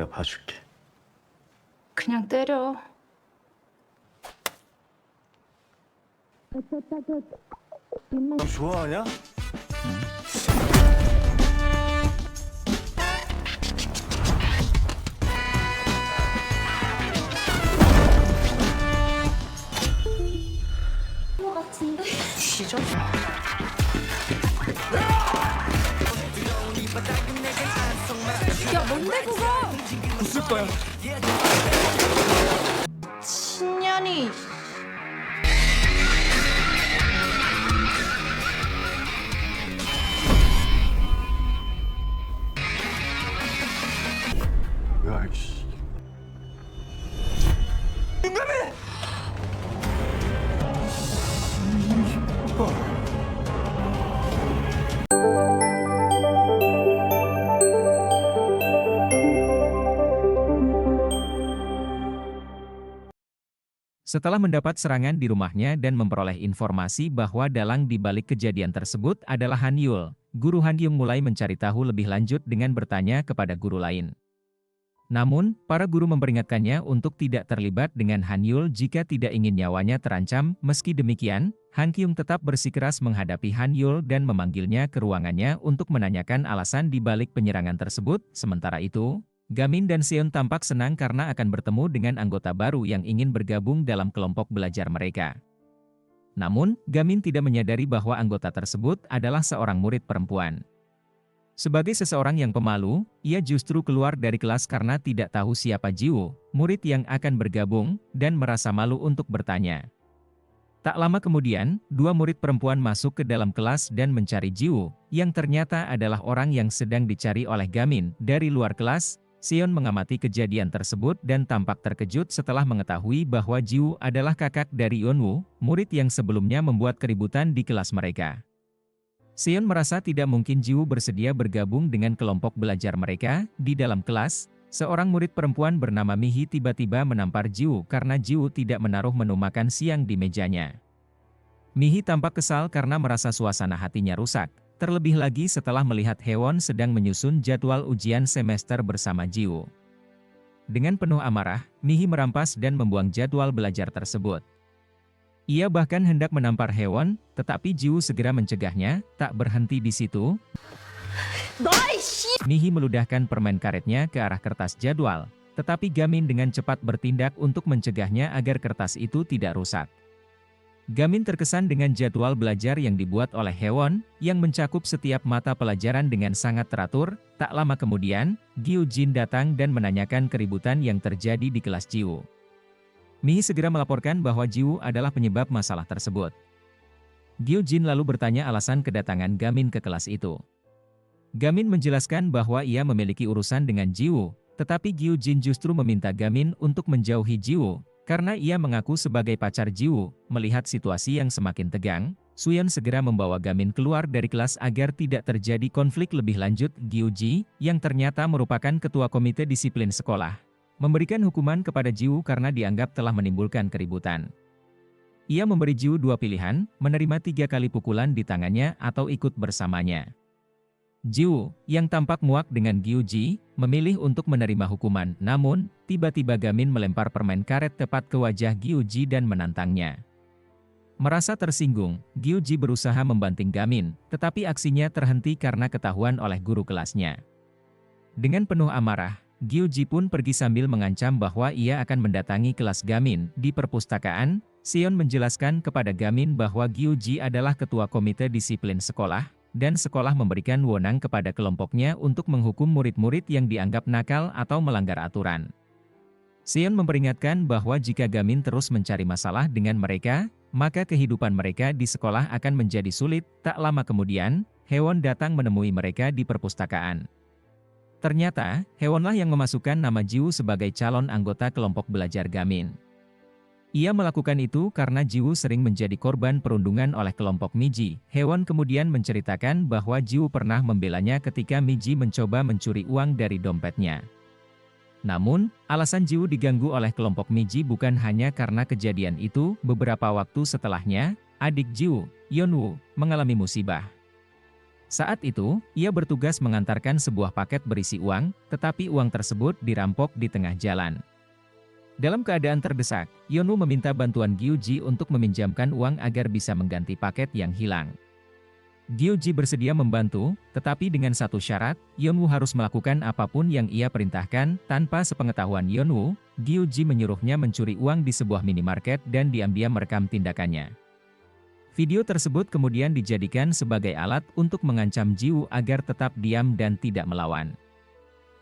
내가 봐줄게. 그냥 때려. 너 좋아하냐? 야, 뭔데 그거? 웃을 거야. 신년이. 야, 이씨. Setelah mendapat serangan di rumahnya dan memperoleh informasi bahwa dalang di balik kejadian tersebut adalah Han Yul, guru Han Yung mulai mencari tahu lebih lanjut dengan bertanya kepada guru lain. Namun, para guru memperingatkannya untuk tidak terlibat dengan Han Yul jika tidak ingin nyawanya terancam. Meski demikian, Han Kyung tetap bersikeras menghadapi Han Yul dan memanggilnya ke ruangannya untuk menanyakan alasan di balik penyerangan tersebut. Sementara itu, Gamin dan Seon tampak senang karena akan bertemu dengan anggota baru yang ingin bergabung dalam kelompok belajar mereka. Namun, Gamin tidak menyadari bahwa anggota tersebut adalah seorang murid perempuan. Sebagai seseorang yang pemalu, ia justru keluar dari kelas karena tidak tahu siapa Jiwoo, murid yang akan bergabung, dan merasa malu untuk bertanya. Tak lama kemudian, dua murid perempuan masuk ke dalam kelas dan mencari Jiwoo, yang ternyata adalah orang yang sedang dicari oleh Gamin. Dari luar kelas, Seon mengamati kejadian tersebut dan tampak terkejut setelah mengetahui bahwa Jiwoo adalah kakak dari Yeonwoo, murid yang sebelumnya membuat keributan di kelas mereka. Seon merasa tidak mungkin Jiwoo bersedia bergabung dengan kelompok belajar mereka. Di dalam kelas, seorang murid perempuan bernama Mihi tiba-tiba menampar Jiwoo karena Jiwoo tidak menaruh menu makan siang di mejanya. Mihi tampak kesal karena merasa suasana hatinya rusak. Terlebih lagi setelah melihat Hewon sedang menyusun jadwal ujian semester bersama Jiwoo. Dengan penuh amarah, Mihi merampas dan membuang jadwal belajar tersebut. Ia bahkan hendak menampar Hewon, tetapi Jiwoo segera mencegahnya. Tak berhenti di situ, Mihi meludahkan permen karetnya ke arah kertas jadwal, tetapi Gamin dengan cepat bertindak untuk mencegahnya agar kertas itu tidak rusak. Gamin terkesan dengan jadwal belajar yang dibuat oleh Hewon, yang mencakup setiap mata pelajaran dengan sangat teratur. Tak lama kemudian, Gyu Jin datang dan menanyakan keributan yang terjadi di kelas Jiwoo. Mihi segera melaporkan bahwa Jiwoo adalah penyebab masalah tersebut. Gyu Jin lalu bertanya alasan kedatangan Gamin ke kelas itu. Gamin menjelaskan bahwa ia memiliki urusan dengan Jiwoo, tetapi Gyu Jin justru meminta Gamin untuk menjauhi Jiwoo, karena ia mengaku sebagai pacar Jiwoo. Melihat situasi yang semakin tegang, Suyeon segera membawa Gamin keluar dari kelas agar tidak terjadi konflik lebih lanjut. Gyu Ji, yang ternyata merupakan ketua komite disiplin sekolah, memberikan hukuman kepada Jiwoo karena dianggap telah menimbulkan keributan. Ia memberi Jiwoo dua pilihan, menerima 3 kali pukulan di tangannya atau ikut bersamanya. Jiwoo, yang tampak muak dengan Gyu Ji, memilih untuk menerima hukuman. Namun, tiba-tiba Gamin melempar permen karet tepat ke wajah Gyu Ji dan menantangnya. Merasa tersinggung, Gyu Ji berusaha membanting Gamin, tetapi aksinya terhenti karena ketahuan oleh guru kelasnya. Dengan penuh amarah, Gyu Ji pun pergi sambil mengancam bahwa ia akan mendatangi kelas Gamin. Di perpustakaan, Seon menjelaskan kepada Gamin bahwa Gyu Ji adalah ketua komite disiplin sekolah, dan sekolah memberikan wewenang kepada kelompoknya untuk menghukum murid-murid yang dianggap nakal atau melanggar aturan. Seon memperingatkan bahwa jika Gamin terus mencari masalah dengan mereka, maka kehidupan mereka di sekolah akan menjadi sulit. Tak lama kemudian, Hewon datang menemui mereka di perpustakaan. Ternyata, Hewonlah yang memasukkan nama Jiwoo sebagai calon anggota kelompok belajar Gamin. Ia melakukan itu karena Jiwoo sering menjadi korban perundungan oleh kelompok Miji. Hewon kemudian menceritakan bahwa Jiwoo pernah membelanya ketika Miji mencoba mencuri uang dari dompetnya. Namun, alasan Jiwoo diganggu oleh kelompok Miji bukan hanya karena kejadian itu. Beberapa waktu setelahnya, adik Jiwoo, Yeonwoo, mengalami musibah. Saat itu, ia bertugas mengantarkan sebuah paket berisi uang, tetapi uang tersebut dirampok di tengah jalan. Dalam keadaan terdesak, Yeonwoo meminta bantuan Gyu-ji untuk meminjamkan uang agar bisa mengganti paket yang hilang. Gyu-ji bersedia membantu, tetapi dengan satu syarat, Yeonwoo harus melakukan apapun yang ia perintahkan. Tanpa sepengetahuan Yeonwoo, Gyu-ji menyuruhnya mencuri uang di sebuah minimarket dan diam-diam merekam tindakannya. Video tersebut kemudian dijadikan sebagai alat untuk mengancam Ji-woo agar tetap diam dan tidak melawan.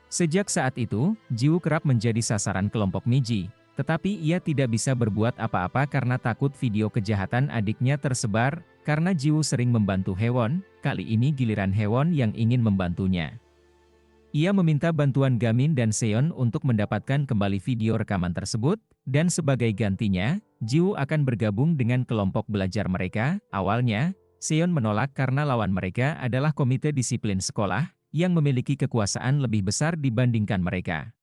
Sejak saat itu, Ji-woo kerap menjadi sasaran kelompok Miji, tetapi ia tidak bisa berbuat apa-apa karena takut video kejahatan adiknya tersebar. Karena Ji-woo sering membantu Haewon, kali ini giliran Haewon yang ingin membantunya. Ia meminta bantuan Gamin dan Seon untuk mendapatkan kembali video rekaman tersebut, dan sebagai gantinya, Ji-woo akan bergabung dengan kelompok belajar mereka. Awalnya, Seon menolak karena lawan mereka adalah komite disiplin sekolah, yang memiliki kekuasaan lebih besar dibandingkan mereka.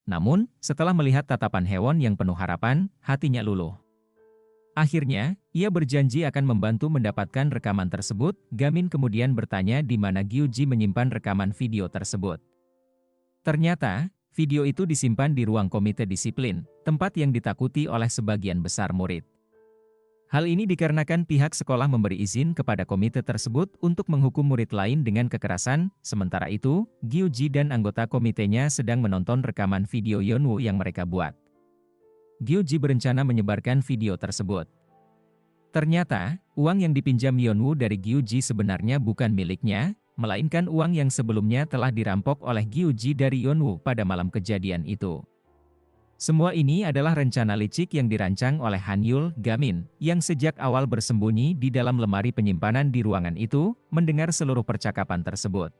Namun, setelah melihat tatapan Haewon yang penuh harapan, hatinya luluh. Akhirnya, ia berjanji akan membantu mendapatkan rekaman tersebut. Gamin kemudian bertanya di mana Gyu-ji menyimpan rekaman video tersebut. Ternyata, video itu disimpan di ruang komite disiplin, tempat yang ditakuti oleh sebagian besar murid. Hal ini dikarenakan pihak sekolah memberi izin kepada komite tersebut untuk menghukum murid lain dengan kekerasan. Sementara itu, Gyu-ji dan anggota komitenya sedang menonton rekaman video Yeonwoo yang mereka buat. Gyu-ji berencana menyebarkan video tersebut. Ternyata, uang yang dipinjam Yeonwoo dari Gyu-ji sebenarnya bukan miliknya, melainkan uang yang sebelumnya telah dirampok oleh Gyu-ji dari Yeonwoo pada malam kejadian itu. Semua ini adalah rencana licik yang dirancang oleh Han-yul, Gamin, yang sejak awal bersembunyi di dalam lemari penyimpanan di ruangan itu, mendengar seluruh percakapan tersebut.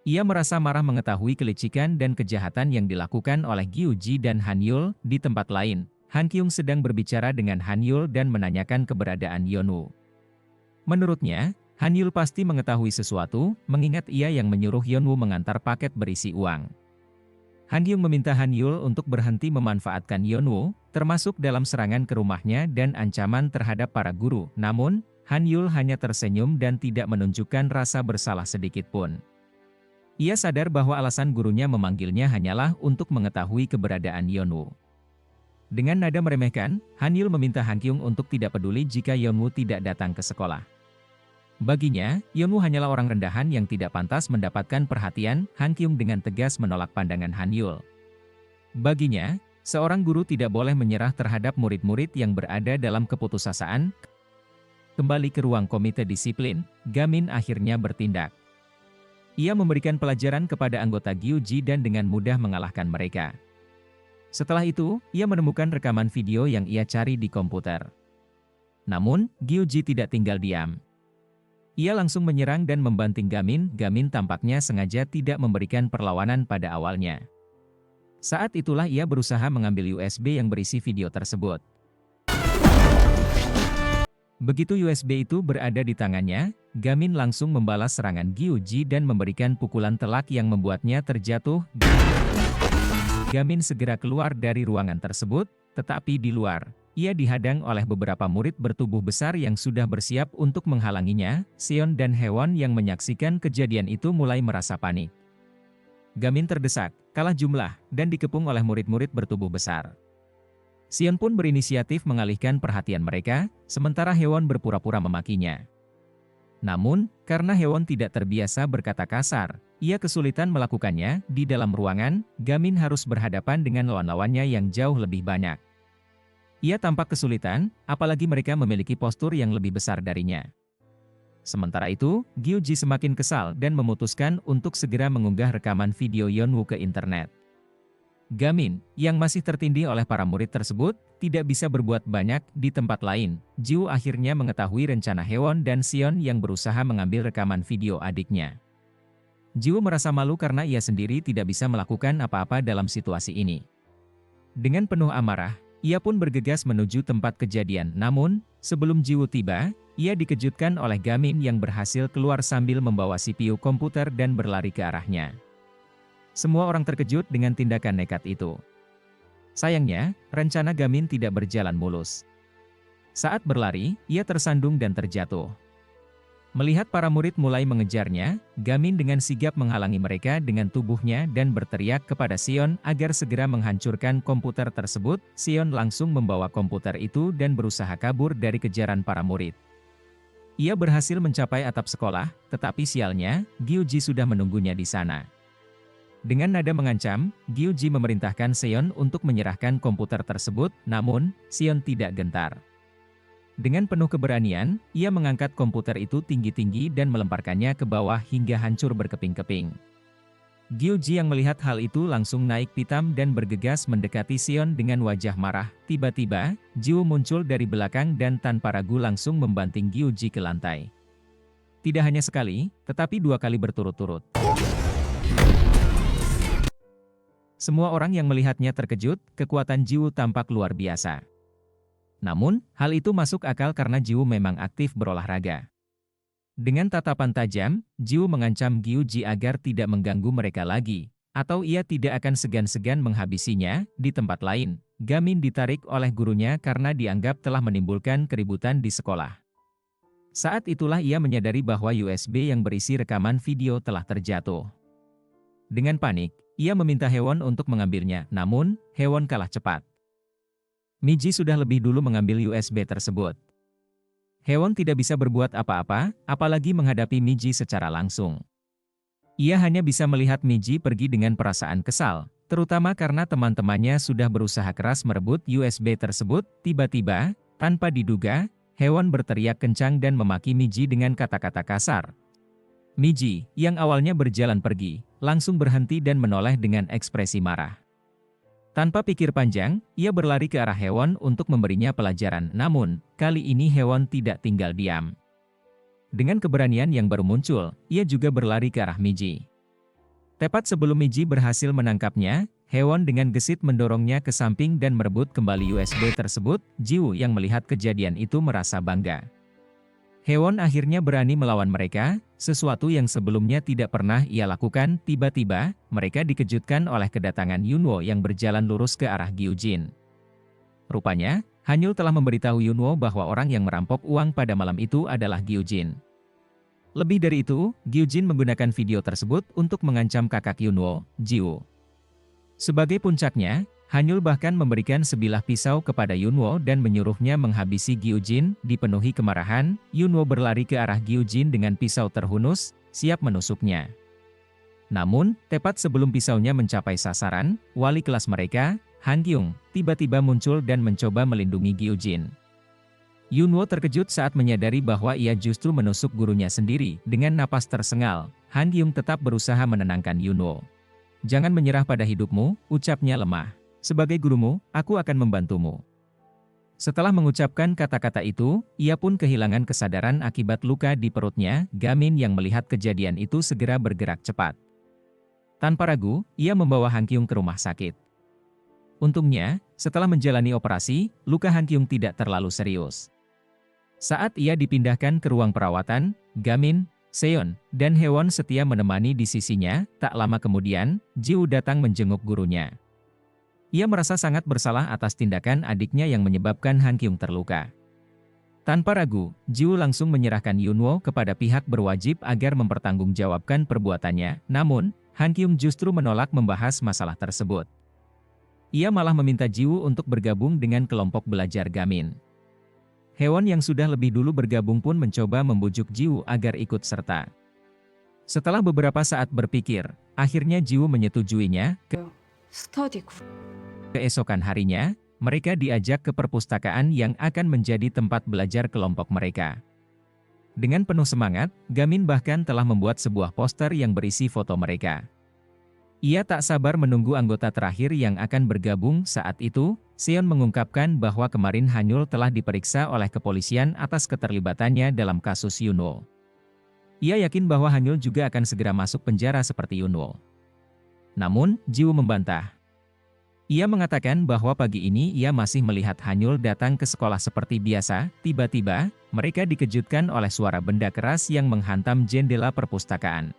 Ia merasa marah mengetahui kelicikan dan kejahatan yang dilakukan oleh Gyu-ji dan Han-yul. Di tempat lain, Han Kyung sedang berbicara dengan Han-yul dan menanyakan keberadaan Yeonwoo. Menurutnya, Han-yul pasti mengetahui sesuatu, mengingat ia yang menyuruh Yeonwoo mengantar paket berisi uang. Han Kyung meminta Han-yul untuk berhenti memanfaatkan Yeonwoo, termasuk dalam serangan ke rumahnya dan ancaman terhadap para guru. Namun, Han-yul hanya tersenyum dan tidak menunjukkan rasa bersalah sedikit pun. Ia sadar bahwa alasan gurunya memanggilnya hanyalah untuk mengetahui keberadaan Yeonwoo. Dengan nada meremehkan, Han-yul meminta Han Kyung untuk tidak peduli jika Yeonwoo tidak datang ke sekolah. Baginya, Yeonwoo hanyalah orang rendahan yang tidak pantas mendapatkan perhatian. Han Kyung dengan tegas menolak pandangan Han-yul. Baginya, seorang guru tidak boleh menyerah terhadap murid-murid yang berada dalam keputusasaan. Kembali ke ruang komite disiplin, Gamin akhirnya bertindak. Ia memberikan pelajaran kepada anggota Gyu-ji dan dengan mudah mengalahkan mereka. Setelah itu, ia menemukan rekaman video yang ia cari di komputer. Namun, Gyu-ji tidak tinggal diam. Ia langsung menyerang dan membanting Gamin. Gamin tampaknya sengaja tidak memberikan perlawanan pada awalnya. Saat itulah ia berusaha mengambil USB yang berisi video tersebut. Begitu USB itu berada di tangannya, Gamin langsung membalas serangan Gyu-ji dan memberikan pukulan telak yang membuatnya terjatuh. Gamin segera keluar dari ruangan tersebut, tetapi di luar, ia dihadang oleh beberapa murid bertubuh besar yang sudah bersiap untuk menghalanginya. Seon dan Haewon yang menyaksikan kejadian itu mulai merasa panik. Gamin terdesak, kalah jumlah, dan dikepung oleh murid-murid bertubuh besar. Seon pun berinisiatif mengalihkan perhatian mereka, sementara Haewon berpura-pura memakinya. Namun, karena Haewon tidak terbiasa berkata kasar, ia kesulitan melakukannya. Di dalam ruangan, Gamin harus berhadapan dengan lawan-lawannya yang jauh lebih banyak. Ia tampak kesulitan, apalagi mereka memiliki postur yang lebih besar darinya. Sementara itu, Gyu-ji semakin kesal dan memutuskan untuk segera mengunggah rekaman video Yeonwoo ke internet. Gamin, yang masih tertindih oleh para murid tersebut, tidak bisa berbuat banyak. Di tempat lain, Ji-woo akhirnya mengetahui rencana Haewon dan Seon yang berusaha mengambil rekaman video adiknya. Ji-woo merasa malu karena ia sendiri tidak bisa melakukan apa-apa dalam situasi ini. Dengan penuh amarah, ia pun bergegas menuju tempat kejadian. Namun, sebelum Ji-woo tiba, ia dikejutkan oleh Gamin yang berhasil keluar sambil membawa CPU komputer dan berlari ke arahnya. Semua orang terkejut dengan tindakan nekat itu. Sayangnya, rencana Gamin tidak berjalan mulus. Saat berlari, ia tersandung dan terjatuh. Melihat para murid mulai mengejarnya, Gamin dengan sigap menghalangi mereka dengan tubuhnya dan berteriak kepada Sion agar segera menghancurkan komputer tersebut. Sion langsung membawa komputer itu dan berusaha kabur dari kejaran para murid. Ia berhasil mencapai atap sekolah, tetapi sialnya, Gyuji sudah menunggunya di sana. Dengan nada mengancam, Gyuji memerintahkan Sion untuk menyerahkan komputer tersebut, namun, Sion tidak gentar. Dengan penuh keberanian, ia mengangkat komputer itu tinggi-tinggi dan melemparkannya ke bawah hingga hancur berkeping-keping. Gyuji yang melihat hal itu langsung naik pitam dan bergegas mendekati Sion dengan wajah marah. Tiba-tiba, Jiwoo muncul dari belakang dan tanpa ragu langsung membanting Gyuji ke lantai. Tidak hanya sekali, tetapi 2 kali berturut-turut. Semua orang yang melihatnya terkejut, kekuatan Jiwoo tampak luar biasa. Namun, hal itu masuk akal karena Jiwoo memang aktif berolahraga. Dengan tatapan tajam, Jiwoo mengancam Gyuji agar tidak mengganggu mereka lagi, atau ia tidak akan segan-segan menghabisinya. Di tempat lain, Gamin ditarik oleh gurunya karena dianggap telah menimbulkan keributan di sekolah. Saat itulah ia menyadari bahwa USB yang berisi rekaman video telah terjatuh. Dengan panik, ia meminta Hewon untuk mengambilnya, namun, Hewon kalah cepat. Miji sudah lebih dulu mengambil USB tersebut. Hewon tidak bisa berbuat apa-apa, apalagi menghadapi Miji secara langsung. Ia hanya bisa melihat Miji pergi dengan perasaan kesal, terutama karena teman-temannya sudah berusaha keras merebut USB tersebut. Tiba-tiba, tanpa diduga, Hewon berteriak kencang dan memaki Miji dengan kata-kata kasar. Miji, yang awalnya berjalan pergi, langsung berhenti dan menoleh dengan ekspresi marah. Tanpa pikir panjang, ia berlari ke arah Hewon untuk memberinya pelajaran, namun, kali ini Hewon tidak tinggal diam. Dengan keberanian yang baru muncul, ia juga berlari ke arah Miji. Tepat sebelum Miji berhasil menangkapnya, Hewon dengan gesit mendorongnya ke samping dan merebut kembali USB tersebut. Jiwoo yang melihat kejadian itu merasa bangga. Hewon akhirnya berani melawan mereka, sesuatu yang sebelumnya tidak pernah ia lakukan. Tiba-tiba, mereka dikejutkan oleh kedatangan Yunwo yang berjalan lurus ke arah Gyujin. Rupanya, Hanyul telah memberitahu Yunwo bahwa orang yang merampok uang pada malam itu adalah Gyujin. Lebih dari itu, Gyujin menggunakan video tersebut untuk mengancam kakak Yunwo, Jiwoo. Sebagai puncaknya, Hanyul bahkan memberikan sebilah pisau kepada Yunwo dan menyuruhnya menghabisi Gyujin. Dipenuhi kemarahan, Yunwo berlari ke arah Gyujin dengan pisau terhunus, siap menusuknya. Namun, tepat sebelum pisaunya mencapai sasaran, wali kelas mereka, Han Kyung, tiba-tiba muncul dan mencoba melindungi Gyujin. Yunwo terkejut saat menyadari bahwa ia justru menusuk gurunya sendiri. Dengan napas tersengal, Han Kyung tetap berusaha menenangkan Yunwo. "Jangan menyerah pada hidupmu," ucapnya lemah. "Sebagai gurumu, aku akan membantumu." Setelah mengucapkan kata-kata itu, ia pun kehilangan kesadaran akibat luka di perutnya. Gamin yang melihat kejadian itu segera bergerak cepat. Tanpa ragu, ia membawa Han Kyung ke rumah sakit. Untungnya, setelah menjalani operasi, luka Han Kyung tidak terlalu serius. Saat ia dipindahkan ke ruang perawatan, Gamin, Seon, dan Hewon setia menemani di sisinya. Tak lama kemudian, Jiwoo datang menjenguk gurunya. Ia merasa sangat bersalah atas tindakan adiknya yang menyebabkan Han Kyung terluka. Tanpa ragu, Jiwoo langsung menyerahkan Yunwo kepada pihak berwajib agar mempertanggungjawabkan perbuatannya. Namun, Han Kyung justru menolak membahas masalah tersebut. Ia malah meminta Jiwoo untuk bergabung dengan kelompok belajar Gamin. Hewon yang sudah lebih dulu bergabung pun mencoba membujuk Jiwoo agar ikut serta. Setelah beberapa saat berpikir, akhirnya Jiwoo menyetujuinya. Keesokan harinya, mereka diajak ke perpustakaan yang akan menjadi tempat belajar kelompok mereka. Dengan penuh semangat, Gamin bahkan telah membuat sebuah poster yang berisi foto mereka. Ia tak sabar menunggu anggota terakhir yang akan bergabung. Saat itu, Seon mengungkapkan bahwa kemarin Hanyul telah diperiksa oleh kepolisian atas keterlibatannya dalam kasus Yunwo. Ia yakin bahwa Hanyul juga akan segera masuk penjara seperti Yunwo. Namun, Jiwoo membantah. Ia mengatakan bahwa pagi ini ia masih melihat Hanyul datang ke sekolah seperti biasa. Tiba-tiba, mereka dikejutkan oleh suara benda keras yang menghantam jendela perpustakaan.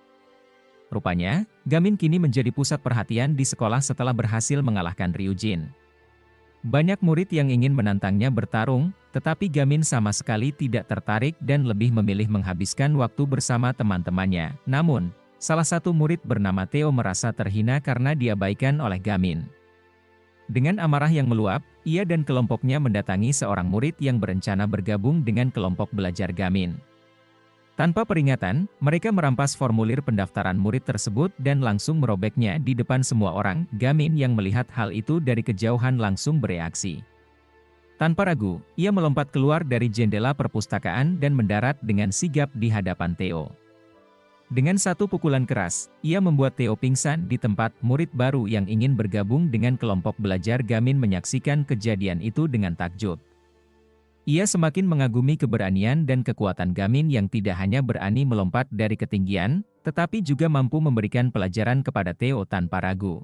Rupanya, Gamin kini menjadi pusat perhatian di sekolah setelah berhasil mengalahkan Ryujin. Banyak murid yang ingin menantangnya bertarung, tetapi Gamin sama sekali tidak tertarik dan lebih memilih menghabiskan waktu bersama teman-temannya. Namun, salah satu murid bernama Theo merasa terhina karena diabaikan oleh Gamin. Dengan amarah yang meluap, ia dan kelompoknya mendatangi seorang murid yang berencana bergabung dengan kelompok belajar Gamin. Tanpa peringatan, mereka merampas formulir pendaftaran murid tersebut dan langsung merobeknya di depan semua orang. Gamin yang melihat hal itu dari kejauhan langsung bereaksi. Tanpa ragu, ia melompat keluar dari jendela perpustakaan dan mendarat dengan sigap di hadapan Theo. Dengan satu pukulan keras, ia membuat Theo pingsan di tempat. Murid baru yang ingin bergabung dengan kelompok belajar Gamin menyaksikan kejadian itu dengan takjub. Ia semakin mengagumi keberanian dan kekuatan Gamin yang tidak hanya berani melompat dari ketinggian, tetapi juga mampu memberikan pelajaran kepada Theo tanpa ragu.